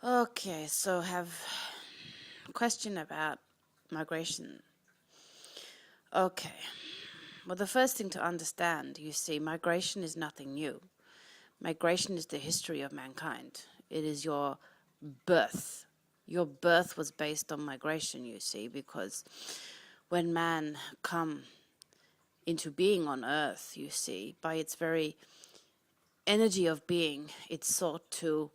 Okay, so have a question about migration. Okay, well, the first thing to understand, you see, migration is nothing new. Migration is the history of mankind. It is your birth. Your birth was based on migration, you see, because when man come into being on earth, you see, by its very energy of being, it sought to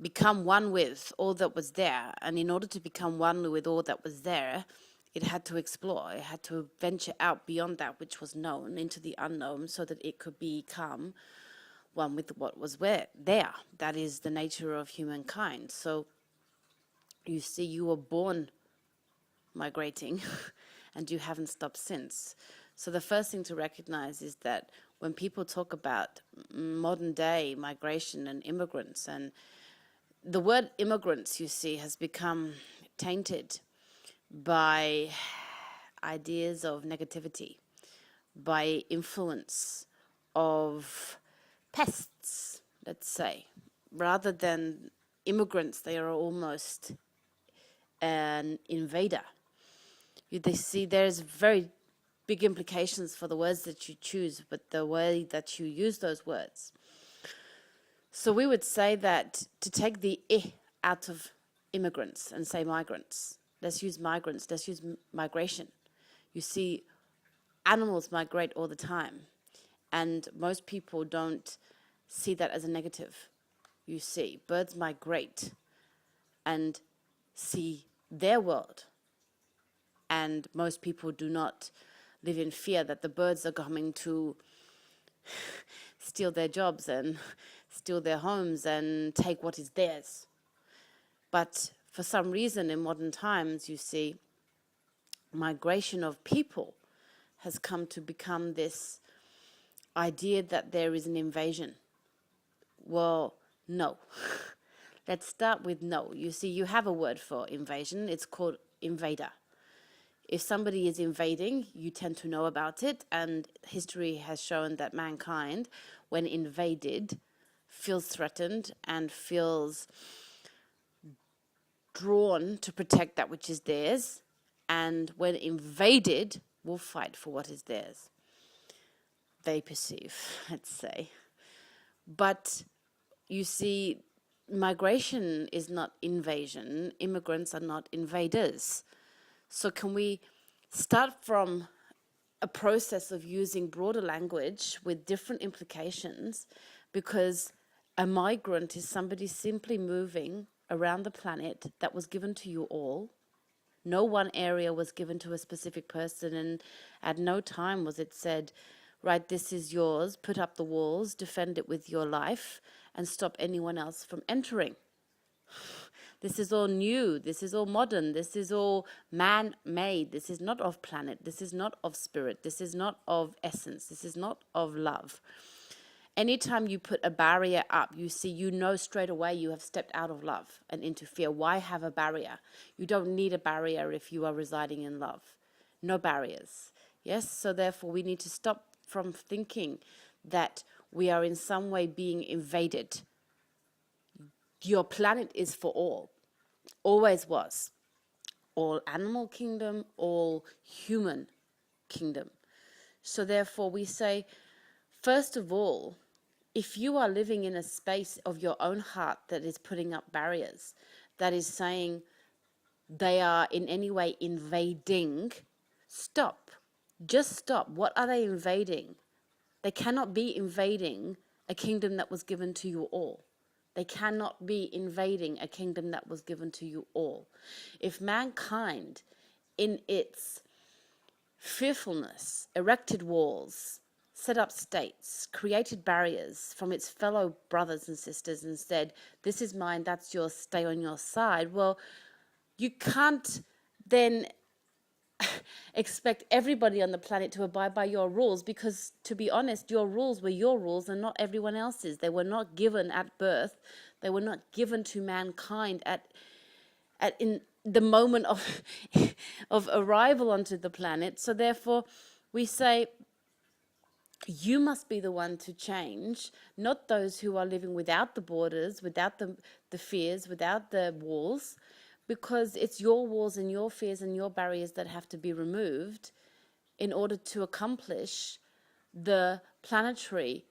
become one with all that was there. And in order to become one with all that was there, it had to explore. It had to venture out beyond that which was known into the unknown so that it could become one with what was there. That is the nature of humankind. So you see, you were born migrating and you haven't stopped since. So the first thing to recognize is that when people talk about modern day migration and immigrants, and the word immigrants, you see, has become tainted by ideas of negativity, by influence of pests, let's say. Rather than immigrants, they are almost an invader. They see there's very big implications for the words that you choose, but the way that you use those words. So we would say that to take the "I" out of immigrants and say migrants, let's use migrants, let's use migration. You see, animals migrate all the time, and most people don't see that as a negative. You see, birds migrate and see their world, and most people do not live in fear that the birds are coming to steal their jobs and steal their homes and take what is theirs. But for some reason in modern times, you see, migration of people has come to become this idea that there is an invasion. Well, no. Let's start with no. You see, you have a word for invasion. It's called invader. If somebody is invading, you tend to know about it, and history has shown that mankind, when invaded, feels threatened and feels drawn to protect that which is theirs, and when invaded, will fight for what is theirs. They perceive, let's say. But you see, migration is not invasion. Immigrants are not invaders. So can we start from a process of using broader language with different implications, because a migrant is somebody simply moving around the planet that was given to you all. No one area was given to a specific person, and at no time was it said, right, this is yours, put up the walls, defend it with your life, and stop anyone else from entering. This is all new, this is all modern, this is all man-made, this is not of planet, this is not of spirit, this is not of essence, this is not of love. Anytime you put a barrier up, you see, you know straight away you have stepped out of love and into fear. Why have a barrier? You don't need a barrier if you are residing in love. No barriers. Yes, so therefore we need to stop from thinking that we are in some way being invaded. Your planet is for all, always was. All animal kingdom, all human kingdom. So therefore we say, first of all, if you are living in a space of your own heart that is putting up barriers, that is saying they are in any way invading, stop. Just stop. What are they invading? They cannot be invading a kingdom that was given to you all. They cannot be invading a kingdom that was given to you all. If mankind, in its fearfulness, erected walls, set up states, created barriers from its fellow brothers and sisters and said, this is mine, that's yours, stay on your side, well, you can't then expect everybody on the planet to abide by your rules, because, to be honest, your rules were your rules and not everyone else's. They were not given at birth. They were not given to mankind at in the moment of of arrival onto the planet. So therefore, we say, You must be the one to change, not those who are living without the borders, without the fears, without the walls, because it's your walls and your fears and your barriers that have to be removed in order to accomplish the planetary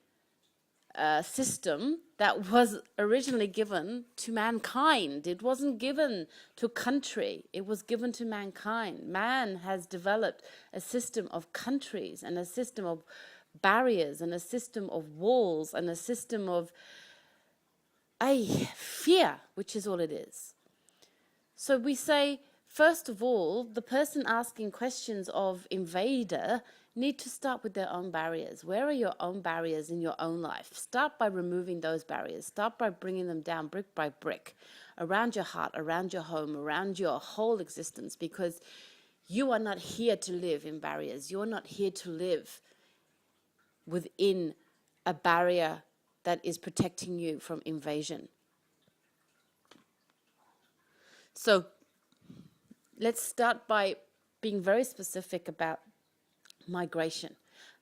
system that was originally given to mankind. It wasn't given to a country, it was given to mankind. Man has developed a system of countries and a system of barriers and a system of walls and a system of fear, which is all it is. So we say, first of all, the person asking questions of invader need to start with their own barriers. Where are your own barriers in your own life? Start by removing those barriers. Start by bringing them down brick by brick around your heart, around your home, around your whole existence, because you are not here to live in barriers. You are not here to live within a barrier that is protecting you from invasion. So let's start by being very specific about migration.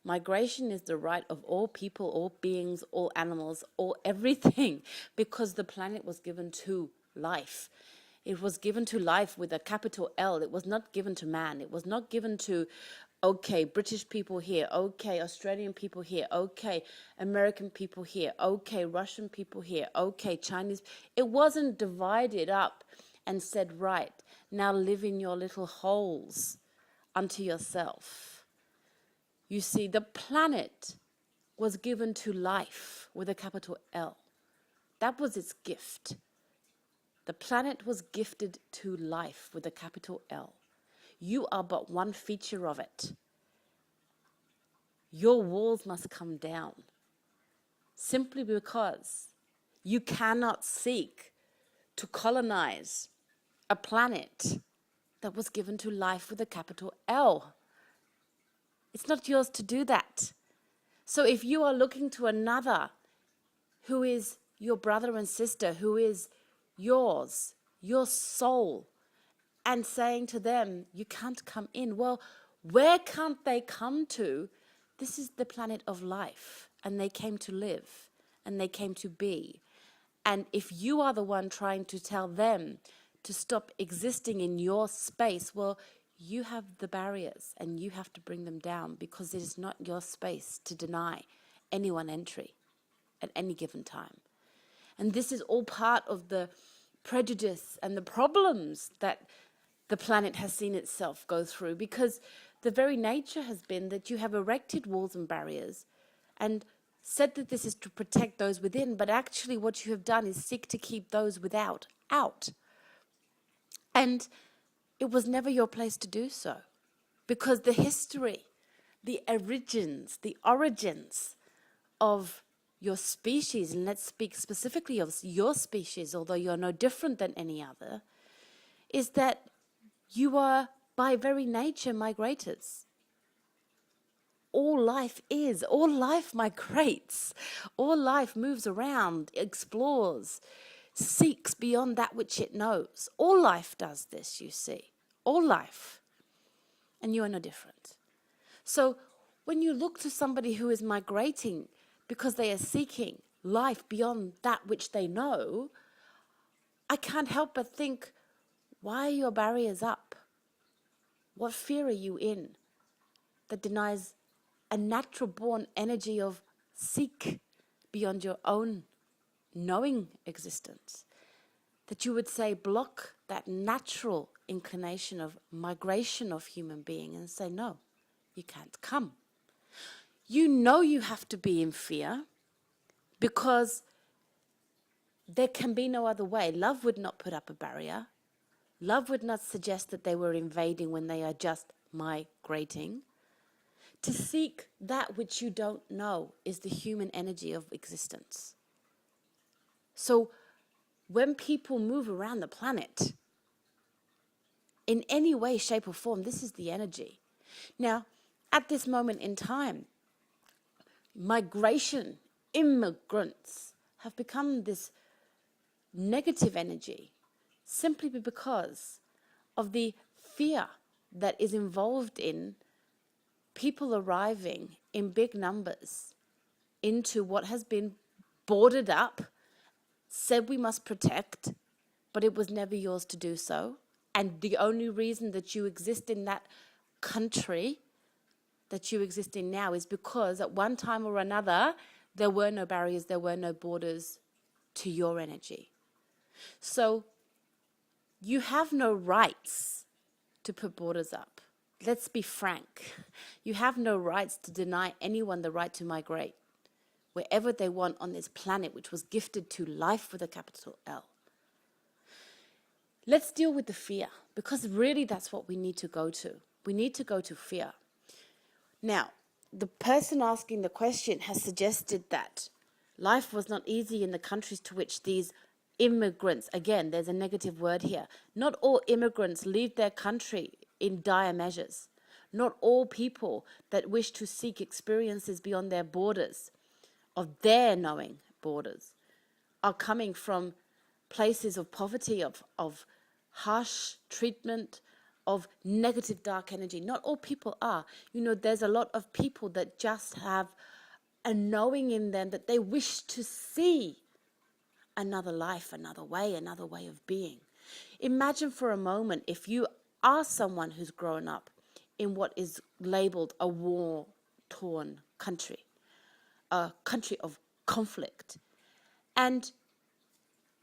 Migration is the right of all people, all beings, all animals, all everything, because the planet was given to life. It was given to life with a capital L. It was not given to man. It was not given to, okay, British people here, okay, Australian people here, okay, American people here, okay, Russian people here, okay, Chinese. It wasn't divided up and said, right, now live in your little holes unto yourself. You see, the planet was given to life with a capital L. That was its gift. The planet was gifted to life with a capital L. You are but one feature of it. Your walls must come down simply because you cannot seek to colonize a planet that was given to life with a capital L. It's not yours to do that. So if you are looking to another who is your brother and sister, who is yours, your soul, and saying to them, you can't come in, well, where can't they come to? This is the planet of life, and they came to live, and they came to be. And if you are the one trying to tell them to stop existing in your space, well, you have the barriers and you have to bring them down, because it is not your space to deny anyone entry at any given time. And this is all part of the prejudice and the problems that the planet has seen itself go through, because the very nature has been that you have erected walls and barriers and said that this is to protect those within, but actually what you have done is seek to keep those without out. And it was never your place to do so, because the history, the origins of your species, and let's speak specifically of your species, although you're no different than any other, is that you are by very nature migrators. All life migrates, all life moves around, explores, seeks beyond that which it knows. All life does this, you see, all life, and you are no different. So when you look to somebody who is migrating because they are seeking life beyond that which they know, I can't help but think, why are your barriers up? What fear are you in that denies a natural born energy of seek beyond your own knowing existence? That you would say block that natural inclination of migration of human being and say, no, you can't come. You know you have to be in fear, because there can be no other way. Love would not put up a barrier. Love would not suggest that they were invading when they are just migrating. To seek that which you don't know is the human energy of existence. So when people move around the planet, in any way, shape or form, this is the energy. Now, at this moment in time, migration, immigrants have become this negative energy simply because of the fear that is involved in people arriving in big numbers into what has been boarded up, said we must protect, but it was never yours to do so. And the only reason that you exist in that country that you exist in now is because at one time or another, there were no barriers, there were no borders to your energy. So you have no rights to put borders up. Let's be frank. You have no rights to deny anyone the right to migrate wherever they want on this planet, which was gifted to life with a capital L. Let's deal with the fear, because really that's what we need to go to. We need to go to fear. Now, the person asking the question has suggested that life was not easy in the countries to which these immigrants, again, there's a negative word here, not all immigrants leave their country in dire measures. Not all people that wish to seek experiences beyond their borders, of their knowing borders, are coming from places of poverty, of harsh treatment, of negative dark energy. Not all people are. You know, there's a lot of people that just have a knowing in them that they wish to see another life, another way of being. Imagine for a moment if you are someone who's grown up in what is labeled a war-torn country, a country of conflict, and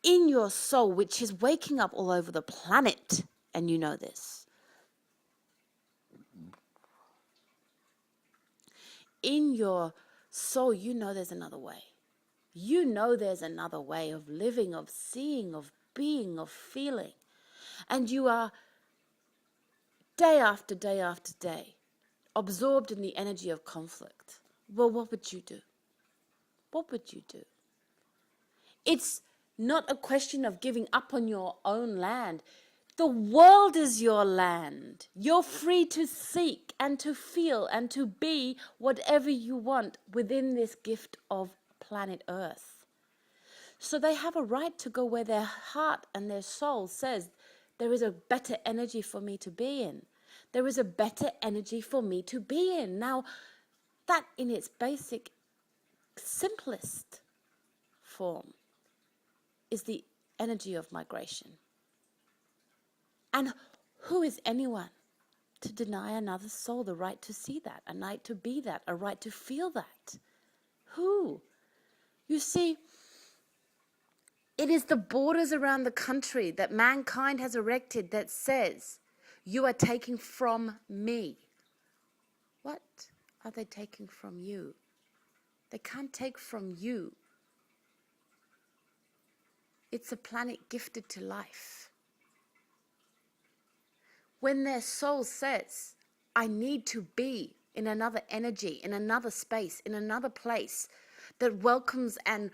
in your soul, which is waking up all over the planet, and you know this, in your soul, you know there's another way. You know there's another way of living, of seeing, of being, of feeling. And you are day after day after day absorbed in the energy of conflict. Well, what would you do? What would you do? It's not a question of giving up on your own land. The world is your land. You're free to seek and to feel and to be whatever you want within this gift of planet Earth. So they have a right to go where their heart and their soul says, there is a better energy for me to be in. There is a better energy for me to be in. Now, that in its basic, simplest form is the energy of migration. And who is anyone to deny another soul the right to see that, a right to be that, a right to feel that? Who? You see, it is the borders around the country that mankind has erected that says, you are taking from me. What are they taking from you? They can't take from you. It's a planet gifted to life. When their soul says, I need to be in another energy, in another space, in another place that welcomes and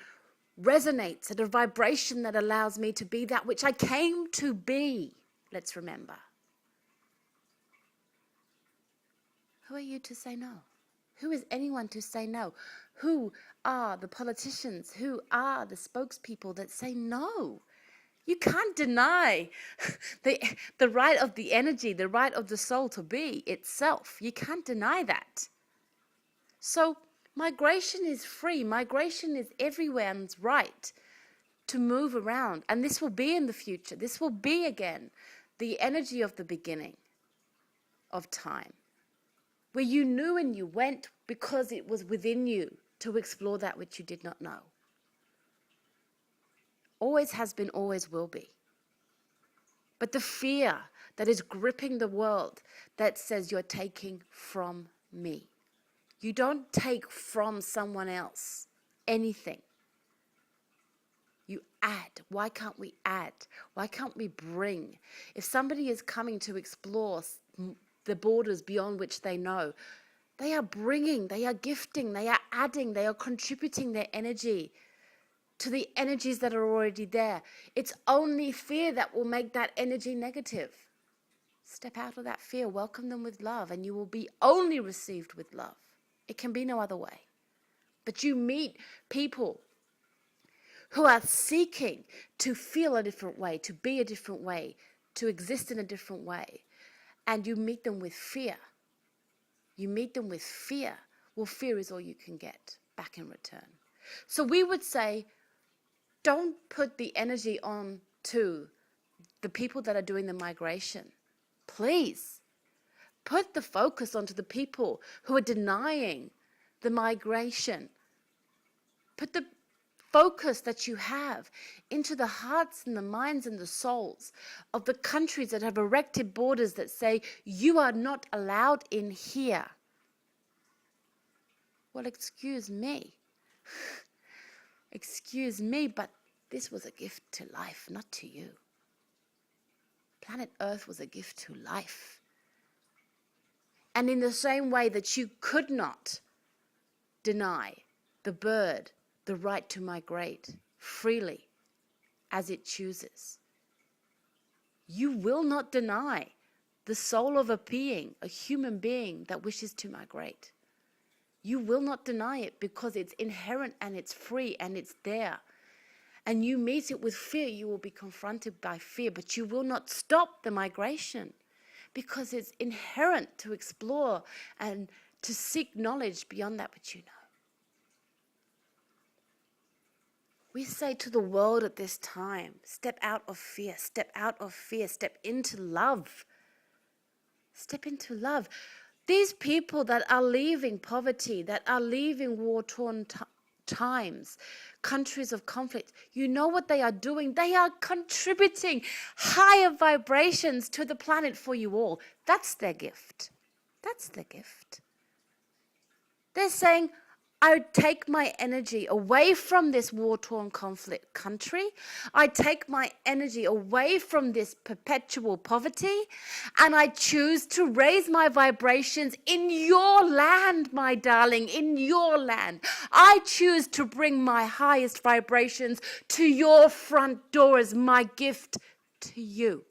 resonates at a vibration that allows me to be that which I came to be, let's remember. Who are you to say no? Who is anyone to say no? Who are the politicians? Who are the spokespeople that say no? You can't deny the right of the energy, the right of the soul to be itself. You can't deny that. So migration is free. Migration is everyone's right to move around. And this will be in the future. This will be, again, the energy of the beginning of time, where you knew and you went because it was within you to explore that which you did not know. Always has been, always will be. But the fear that is gripping the world that says you're taking from me. You don't take from someone else anything. You add. Why can't we add? Why can't we bring? If somebody is coming to explore the borders beyond which they know, they are bringing, they are gifting, they are adding, they are contributing their energy to the energies that are already there. It's only fear that will make that energy negative. Step out of that fear, welcome them with love, and you will be only received with love. It can be no other way. But you meet people who are seeking to feel a different way, to be a different way, to exist in a different way, and you meet them with fear. You meet them with fear. Well, fear is all you can get back in return. So we would say, don't put the energy on to the people that are doing the migration. Please, put the focus onto the people who are denying the migration. Put the focus that you have into the hearts and the minds and the souls of the countries that have erected borders that say, you are not allowed in here. Well, excuse me. Excuse me, but this was a gift to life, not to you. Planet Earth was a gift to life. And in the same way that you could not deny the bird the right to migrate freely as it chooses, you will not deny the soul of a being, a human being that wishes to migrate. You will not deny it because it's inherent and it's free and it's there. And you meet it with fear, you will be confronted by fear, but you will not stop the migration because it's inherent to explore and to seek knowledge beyond that which you know. We say to the world at this time, step out of fear, step out of fear, step into love. Step into love. These people that are leaving poverty, that are leaving war-torn times, countries of conflict, you know what they are doing? They are contributing higher vibrations to the planet for you all. That's their gift. That's their gift. They're saying, I take my energy away from this war-torn conflict country. I take my energy away from this perpetual poverty, and I choose to raise my vibrations in your land, my darling, in your land. I choose to bring my highest vibrations to your front door as my gift to you.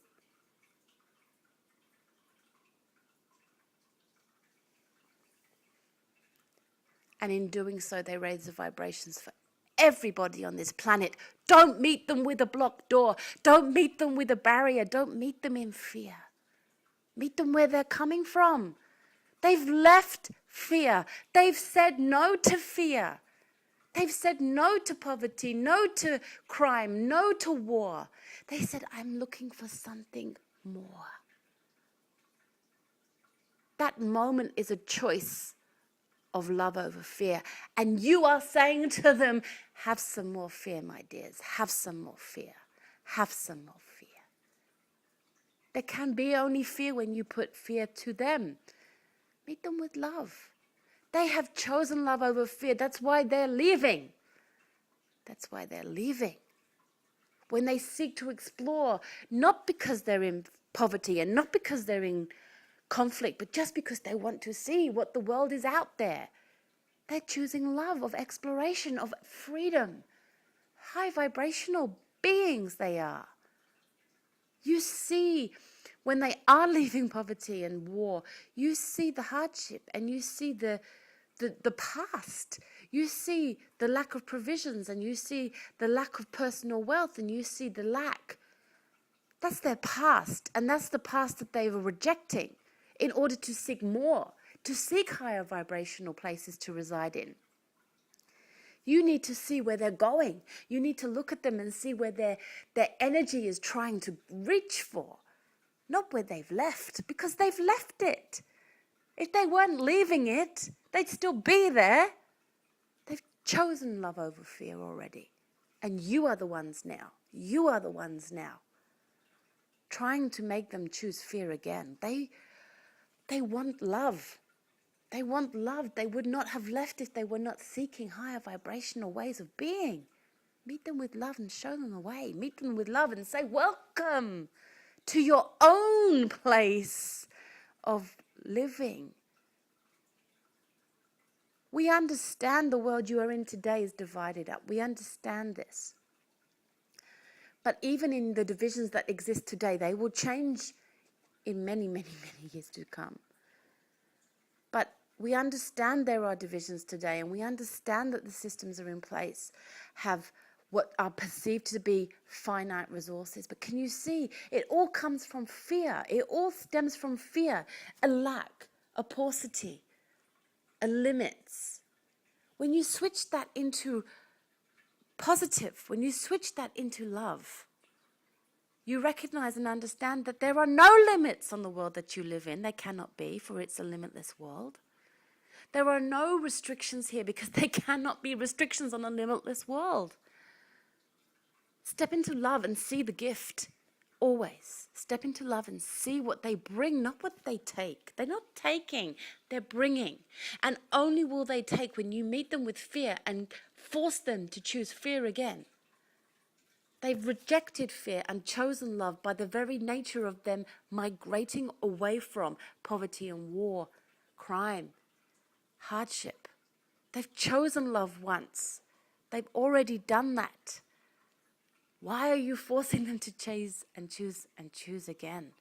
And in doing so, they raise the vibrations for everybody on this planet. Don't meet them with a blocked door. Don't meet them with a barrier. Don't meet them in fear. Meet them where they're coming from. They've left fear. They've said no to fear. They've said no to poverty, no to crime, no to war. They said, I'm looking for something more. That moment is a choice of love over fear. And you are saying to them, have some more fear, my dears. Have some more fear. Have some more fear. There can be only fear when you put fear to them. Meet them with love. They have chosen love over fear. That's why they're leaving. That's why they're leaving. When they seek to explore, not because they're in poverty and not because they're in conflict, but just because they want to see what the world is out there. They're choosing love of exploration, of freedom. High vibrational beings they are. You see, when they are leaving poverty and war, you see the hardship and you see the past. You see the lack of provisions and you see the lack of personal wealth and you see the lack. That's their past, and that's the past that they were rejecting in order to seek more, to seek higher vibrational places to reside in. You need to see where they're going. You need to look at them and see where their energy is trying to reach for, not where they've left, because they've left it. If they weren't leaving it, they'd still be there. They've chosen love over fear already. And you are the ones now. You are the ones now trying to make them choose fear again. They want love. They want love. They would not have left if they were not seeking higher vibrational ways of being. Meet them with love and show them the way. Meet them with love and say, welcome to your own place of living. We understand the world you are in today is divided up. We understand this. But even in the divisions that exist today, they will change in many, many, many years to come. But we understand there are divisions today, and we understand that the systems are in place, have what are perceived to be finite resources. But can you see, it all comes from fear. It all stems from fear, a lack, a paucity. limits, when you switch that into positive, when you switch that into love, you recognize and understand that there are no limits on the world that you live in. There cannot be, for it's a limitless world. There are no restrictions here because there cannot be restrictions on a limitless world. Step into love and see the gift. Always. Step into love and see what they bring, not what they take. They're not taking, they're bringing. And only will they take when you meet them with fear and force them to choose fear again. They've rejected fear and chosen love by the very nature of them migrating away from poverty and war, crime, hardship. They've chosen love once. They've already done that. Why are you forcing them to chase and choose again?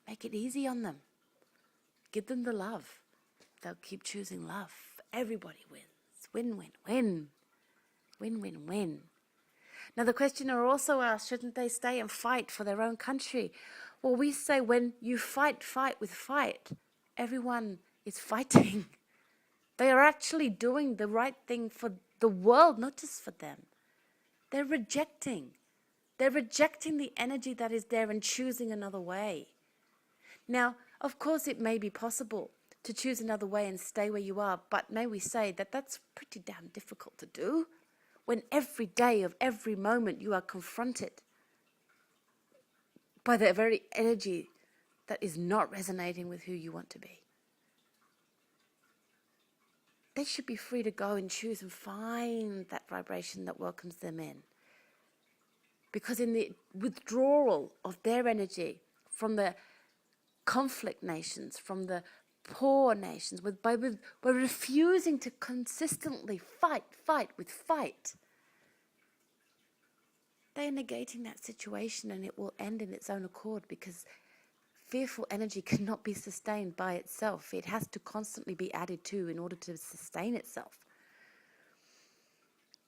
Make it easy on them. Give them the love. They'll keep choosing love. Everybody wins. Win, win, win. Win, win, win. Now the questioner also asked, shouldn't they stay and fight for their own country? Well, we say when you fight with fight, everyone is fighting. They are actually doing the right thing for the world, not just for them. They're rejecting. They're rejecting the energy that is there and choosing another way. Now, of course, it may be possible to choose another way and stay where you are, but may we say that that's pretty damn difficult to do when every day of every moment you are confronted by the very energy that is not resonating with who you want to be. They should be free to go and choose and find that vibration that welcomes them in. Because in the withdrawal of their energy from the conflict nations, from the poor nations, by refusing to consistently fight with fight, they are negating that situation and it will end in its own accord because fearful energy cannot be sustained by itself. It has to constantly be added to in order to sustain itself.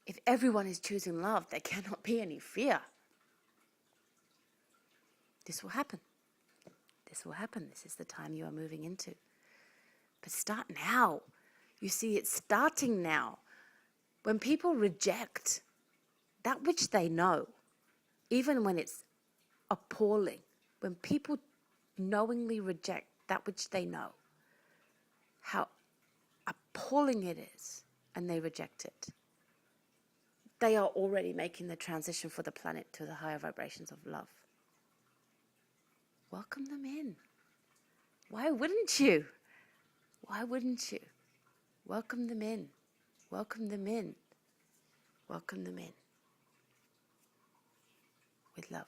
If everyone is choosing love, there cannot be any fear. This will happen. This will happen. This is the time you are moving into. But start now. You see, it's starting now. When people reject that which they know, even when it's appalling, when people knowingly reject that which they know, how appalling it is, and they reject it, they are already making the transition for the planet to the higher vibrations of love. Welcome them in. Why wouldn't you? Why wouldn't you? Welcome them in. Welcome them in. Welcome them in. With love.